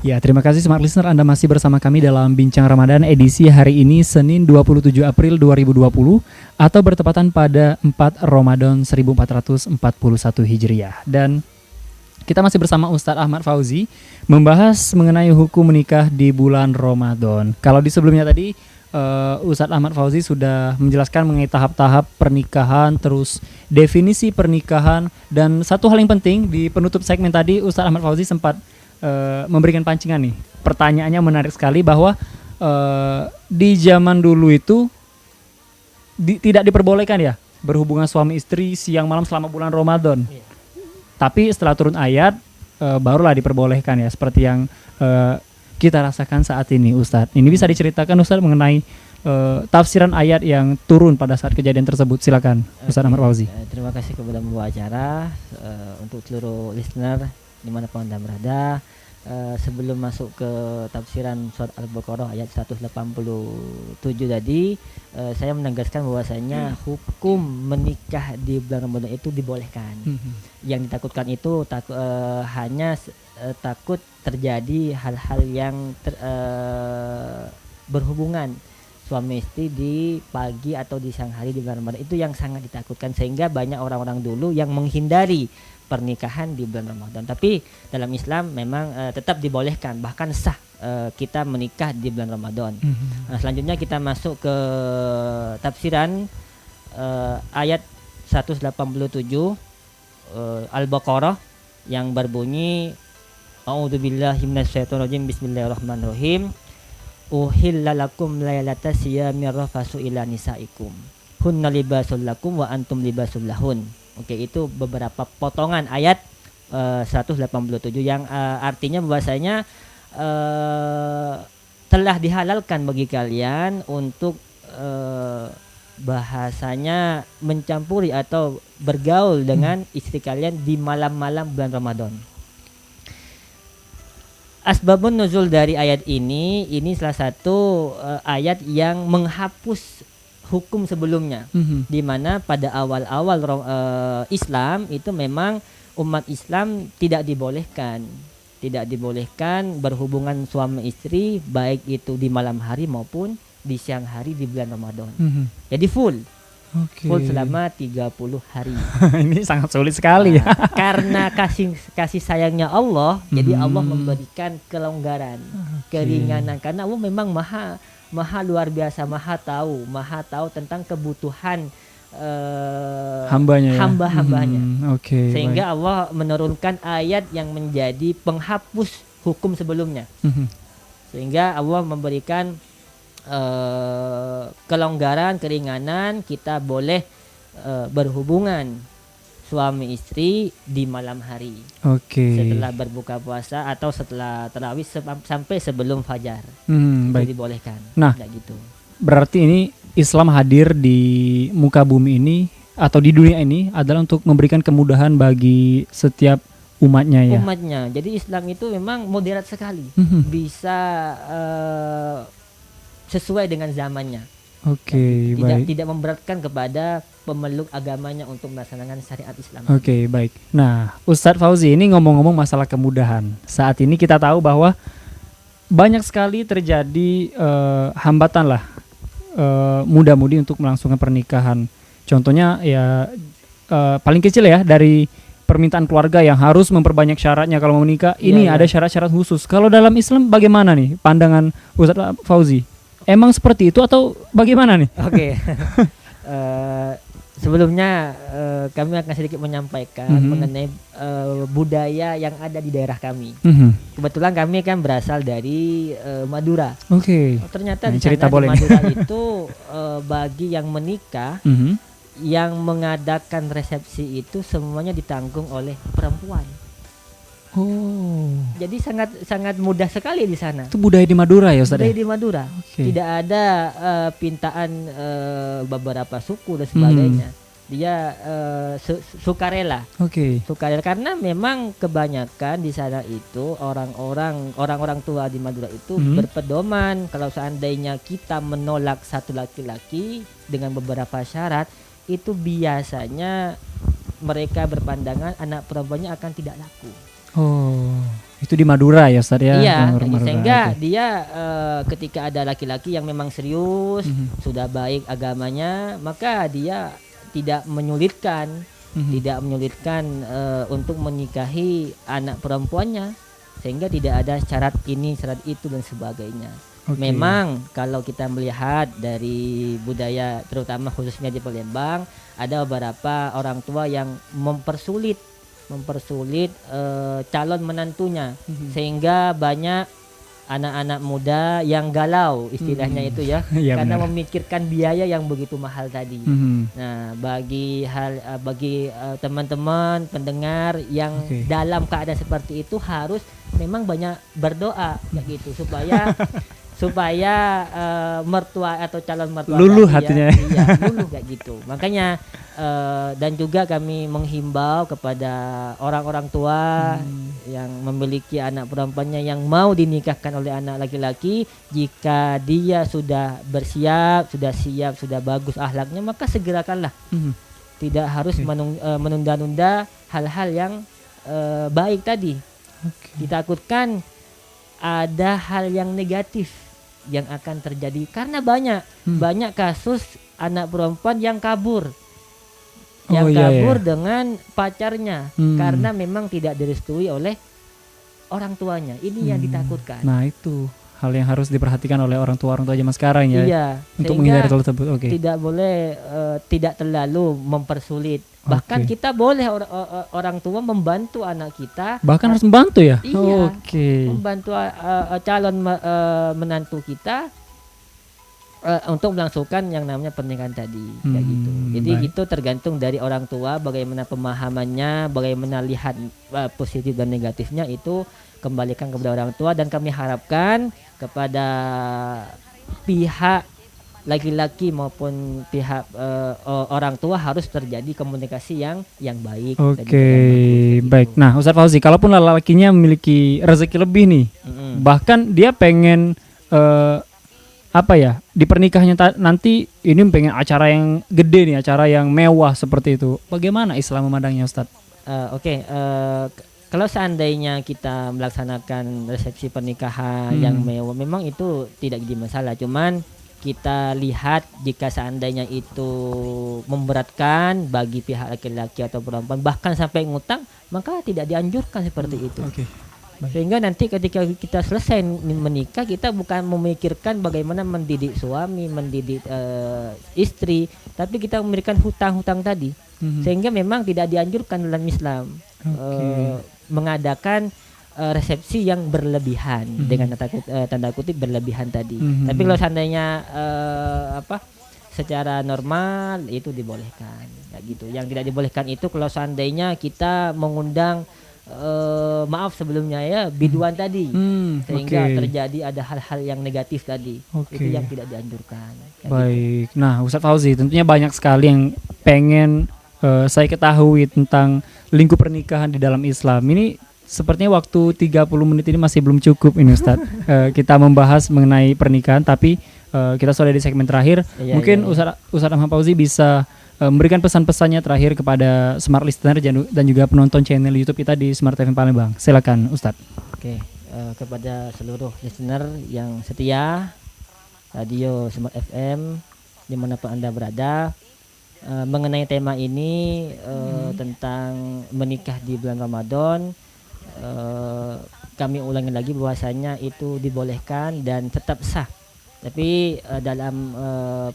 Ya, terima kasih Smart Listener, Anda masih bersama kami dalam Bincang Ramadan edisi hari ini Senin 27 April 2020 atau bertepatan pada 4 Ramadan 1441 Hijriah. Dan kita masih bersama Ustadz Ahmad Fauzi membahas mengenai hukum menikah di bulan Ramadan. Kalau di sebelumnya tadi Ustadz Ahmad Fauzi sudah menjelaskan mengenai tahap-tahap pernikahan, terus definisi pernikahan, dan satu hal yang penting di penutup segmen tadi Ustadz Ahmad Fauzi sempat memberikan pancingan nih. Pertanyaannya menarik sekali bahwa di zaman dulu itu tidak diperbolehkan ya berhubungan suami istri siang malam selama bulan Ramadan. Iya. Tapi setelah turun ayat barulah diperbolehkan ya, seperti yang kita rasakan saat ini, Ustadz. Ini bisa diceritakan Ustadz mengenai tafsiran ayat yang turun pada saat kejadian tersebut. Silakan Ustadz Ahmad Fauzi. Terima kasih kepada pembawa acara, untuk seluruh listener dimanapun Anda berada. Sebelum masuk ke tafsiran surat Al-Baqarah ayat 187 tadi, saya menegaskan bahwasanya hukum menikah di bulan Ramadan itu dibolehkan. Yang ditakutkan itu hanya takut terjadi hal-hal yang berhubungan suami istri di pagi atau di siang hari di bulan Ramadan. Itu yang sangat ditakutkan, sehingga banyak orang-orang dulu yang menghindari pernikahan di bulan Ramadan. Tapi dalam Islam memang tetap dibolehkan, bahkan sah kita menikah di bulan Ramadan. Nah, selanjutnya kita masuk ke tafsiran ayat 187 Al-Baqarah yang berbunyi A'udzubillahi minasyaitonirrajim, bismillahirrahmanirrahim. Uhilla lakum laylata siyamir rafasu ila nisaikum hunna libasul lakum wa antum libasul lahun. Oke, itu beberapa potongan ayat 187 yang artinya bahwasanya telah dihalalkan bagi kalian untuk bahasanya mencampuri atau bergaul dengan istri kalian di malam-malam bulan Ramadan. Asbabun nuzul dari ayat ini salah satu ayat yang menghapus hukum sebelumnya, di mana pada awal-awal Islam itu memang umat Islam tidak dibolehkan berhubungan suami istri baik itu di malam hari maupun di siang hari di bulan Ramadan. Jadi full selama 30 hari. Ini sangat sulit sekali ya. Karena kasih sayangnya Allah, jadi Allah memberikan kelonggaran, keringanan, karena Allah memang maha luar biasa, maha tahu tentang kebutuhan hamba-hambanya. Sehingga Allah menurunkan ayat yang menjadi penghapus hukum sebelumnya. Sehingga Allah memberikan kelonggaran, keringanan, kita boleh berhubungan suami istri di malam hari. Setelah berbuka puasa atau setelah tarawih sampai sebelum fajar. Itu dibolehkan. Nah, gitu. Berarti ini Islam hadir di muka bumi ini atau di dunia ini adalah untuk memberikan kemudahan bagi setiap umatnya ya. Jadi Islam itu memang moderat sekali. Bisa sesuai dengan zamannya. Tidak memberatkan kepada pemeluk agamanya untuk melaksanakan syariat Islam. Baik. Nah, Ustadz Fauzi, ini ngomong-ngomong masalah kemudahan. Saat ini kita tahu bahwa banyak sekali terjadi hambatan lah muda-mudi untuk melangsungkan pernikahan. Contohnya ya paling kecil ya, dari permintaan keluarga yang harus memperbanyak syaratnya kalau mau menikah. Ini ada syarat-syarat khusus. Kalau dalam Islam bagaimana nih pandangan Ustadz Fauzi? Emang seperti itu atau bagaimana nih? Sebelumnya kami akan sedikit menyampaikan mengenai budaya yang ada di daerah kami. Kebetulan kami kan berasal dari Madura. Ternyata di sana di Madura itu bagi yang menikah, yang mengadakan resepsi itu semuanya ditanggung oleh perempuan. Jadi sangat mudah sekali di sana. Itu budaya di Madura ya, Ustaz? Budaya di Madura. Tidak ada pintaan beberapa suku dan sebagainya. Dia sukarela. Sukarela, karena memang kebanyakan di sana itu orang-orang tua di Madura itu berpedoman kalau seandainya kita menolak satu laki-laki dengan beberapa syarat, itu biasanya mereka berpandangan anak perempuannya akan tidak laku. Itu di Madura ya Ustaz ya? Iya, Madura, sehingga oke. dia ketika ada laki-laki yang memang serius, sudah baik agamanya, maka dia tidak menyulitkan, untuk menikahi anak perempuannya, sehingga tidak ada syarat ini, syarat itu dan sebagainya. Oke. Memang kalau kita melihat dari budaya terutama khususnya di Palembang, ada beberapa orang tua yang mempersulit calon menantunya, sehingga banyak anak-anak muda yang galau istilahnya itu ya, Iya, karena benar. memikirkan biaya yang begitu mahal tadi. Nah, bagi teman-teman pendengar yang Oke. dalam keadaan seperti itu harus memang banyak berdoa kayak gitu supaya mertua atau calon mertua Luluh tadi hatinya. iya, luluh kayak gitu. Makanya dan juga kami menghimbau kepada orang-orang tua yang memiliki anak perempuannya yang mau dinikahkan oleh anak laki-laki, jika dia sudah bersiap, sudah siap, sudah bagus akhlaknya, maka segerakanlah. Tidak harus menunda-nunda hal-hal yang baik tadi. Ditakutkan ada hal yang negatif yang akan terjadi karena banyak kasus anak perempuan yang kabur dengan pacarnya karena memang tidak direstui oleh orang tuanya. Ini yang ditakutkan. Nah, itu hal yang harus diperhatikan oleh orang tua zaman sekarang ya. Iya, untuk sehingga menghindari hal tersebut. Oke. tidak boleh tidak terlalu mempersulit. Bahkan kita boleh orang tua membantu anak kita. Bahkan harus membantu ya? Iya. Oke. Membantu calon menantu kita untuk melangsungkan yang namanya pernikahan tadi, kayak gitu. Jadi baik. itu tergantung dari orang tua bagaimana pemahamannya, bagaimana lihat positif dan negatifnya, itu kembalikan kepada orang tua, dan kami harapkan kepada pihak laki-laki maupun pihak orang tua harus terjadi komunikasi yang baik. Oke, baik. Nah, Ustadz Fauzi, kalaupun lelakinya memiliki rezeki lebih nih, bahkan dia pengen di pernikahannya nanti ini pengen acara yang gede nih, acara yang mewah seperti itu. Bagaimana Islam memandangnya, Ustadz? Kalau seandainya kita melaksanakan resepsi pernikahan yang mewah, memang itu tidak jadi masalah. Cuman kita lihat jika seandainya itu memberatkan bagi pihak laki-laki atau perempuan, bahkan sampai ngutang, maka tidak dianjurkan seperti itu. Sehingga nanti ketika kita selesai menikah, kita bukan memikirkan bagaimana mendidik suami, mendidik istri, tapi kita memberikan hutang-hutang tadi. Sehingga memang tidak dianjurkan dalam Islam mengadakan resepsi yang berlebihan, dengan tanda kutip berlebihan tadi. Tapi kalau seandainya secara normal itu dibolehkan, ya gitu. Yang tidak dibolehkan itu kalau seandainya kita mengundang maaf sebelumnya ya biduan tadi, sehingga terjadi ada hal-hal yang negatif tadi. Itu yang tidak dianjurkan. Baik. Gitu. Nah, Ustadz Fauzi, tentunya banyak sekali yang pengen saya ketahui tentang lingkup pernikahan di dalam Islam. Ini sepertinya waktu 30 menit ini masih belum cukup ini Ustadz. Kita membahas mengenai pernikahan, tapi kita sudah di segmen terakhir. Mungkin Ustadz Ahmad Fauzi bisa memberikan pesan-pesannya terakhir kepada smart listener dan juga penonton channel YouTube kita di Smart FM Palembang. Silakan Ustadz. Oke, kepada seluruh listener yang setia radio Smart FM dimanapun Anda berada, mengenai tema ini tentang menikah di bulan Ramadan, kami ulangi lagi bahwasanya itu dibolehkan dan tetap sah. Tapi dalam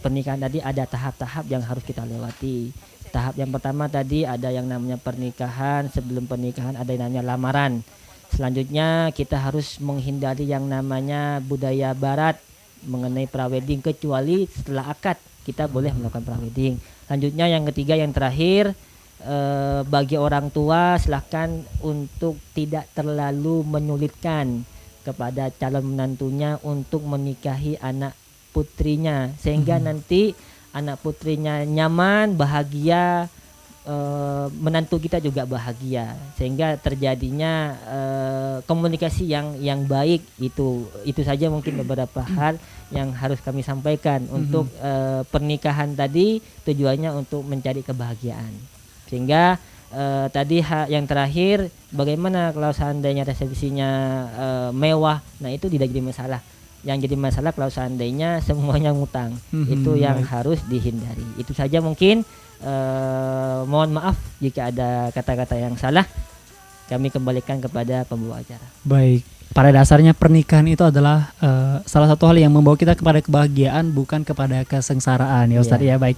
pernikahan tadi ada tahap-tahap yang harus kita lewati. Tahap yang pertama tadi ada yang namanya pernikahan. Sebelum pernikahan ada yang namanya lamaran. Selanjutnya kita harus menghindari yang namanya budaya barat mengenai prawedding, kecuali setelah akad kita boleh melakukan prawedding. Selanjutnya yang ketiga, yang terakhir, bagi orang tua silahkan untuk tidak terlalu menyulitkan kepada calon menantunya untuk menikahi anak putrinya, sehingga nanti anak putrinya nyaman, bahagia, menantu kita juga bahagia, sehingga terjadinya komunikasi yang baik. Itu saja mungkin beberapa hal yang harus kami sampaikan untuk pernikahan tadi. Tujuannya untuk mencari kebahagiaan, sehingga tadi yang terakhir, bagaimana kalau seandainya resepsinya mewah, nah itu tidak jadi masalah. Yang jadi masalah kalau seandainya semuanya ngutang, itu yang harus dihindari. Itu saja mungkin. Mohon maaf jika ada kata-kata yang salah, kami kembalikan kepada pembawa acara. Baik. Pada dasarnya pernikahan itu adalah salah satu hal yang membawa kita kepada kebahagiaan, bukan kepada kesengsaraan ya Ustadz. Ya baik,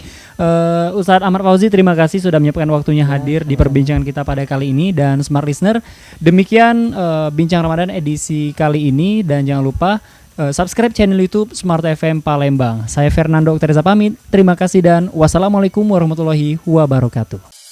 Ustadz Ahmad Fauzi, terima kasih sudah menyiapkan waktunya hadir di perbincangan kita pada kali ini. Dan Smart Listener, demikian Bincang Ramadan edisi kali ini. Dan jangan lupa subscribe channel YouTube Smart FM Palembang. Saya Fernando Teresa pamit, terima kasih dan wassalamualaikum warahmatullahi wabarakatuh.